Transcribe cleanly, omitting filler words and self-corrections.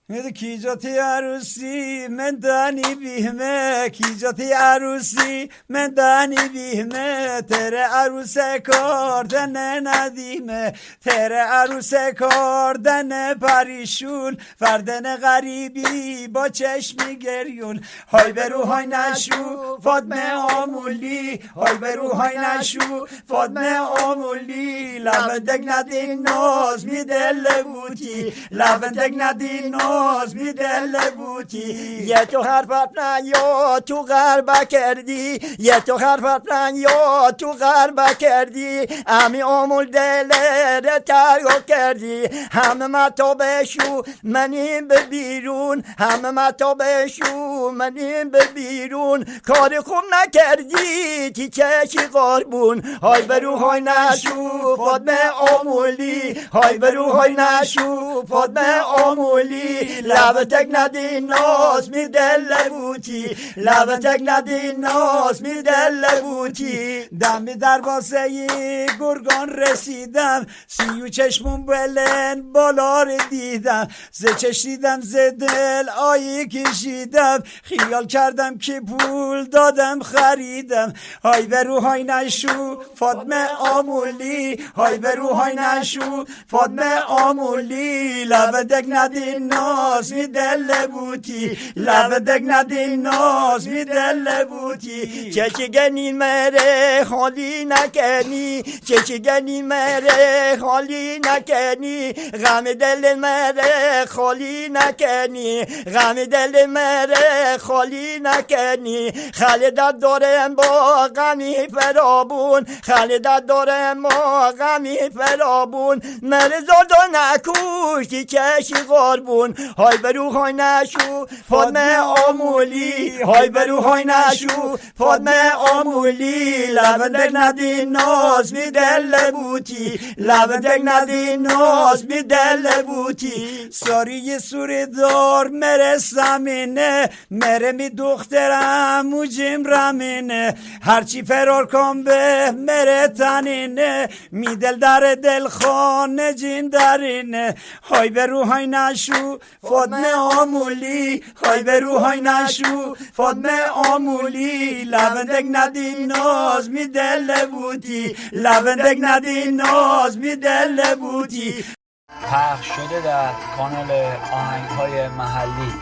کیجاتی عروسی من دانی بیهمه کیجاتی عروسی من دانی بیهمه تره عروس کردن ندیمه تره عروس کردن پریشون فردن غریبی با چشمی گریون های برو های نشو فاطمه آمولی های برو های نشو فاطمه آمولی لبندک ندین ناز می دل بوتی لبندک ندین ناز می دل بوتی یه تو حرفت نیا تو غربه کردی یه تو حرفت نیا تو غربه کردی امی آمول دل ترگا کردی همه متا بشو منیم به بیرون همه متا بشو منیم به بیرون کار خوب نکردی تی چشی قربون های برو های نشو فاطمه آمولی های برو های نشو فاطمه آمولی لبتک ندی ناز می دل بوتی لبتک ندی ناز می دل بوتی دمی در واسه گرگان رسیدم سیو چشمون بلن بالا رو دیدم ز چشیدم ز دل آیی کشیدم خیال کردم که پول دادم خریدم های برو های نشو فاطمه آمولی های برو های نشو فاطمه آمولی لبدک ندی ناز می دل بوتی لبدک ندی ناز می دل بوتی چشگنی مره خالی نکنی چشگنی مره خالی نکنی غم دل مره خالی نکنی غم دل مره خالی نکنی خالدت دارم با غمی فرابون خالدت دارم با غمی فرابون مرزادو نکوشتی چشی قربون های برو های نشو فاطمه آمولی های برو های نشو فاطمه آمولی لبندک ندی ناز می دل بوتی لبندک ندی ناز می دل بوتی ساری سوری دار مره سمینه مره می دخترم موجیم رمینه هرچی فرار کن به مره تنینه می دل در دل خانه جین درینه های برو های نشو فاطمه آمولی های برو های نشو فاطمه آمولی لبندک ندی ناز می دل بوتی لبندک ندی ناز می دل بوتی پخش شده در کانال آهنگ‌های محلی.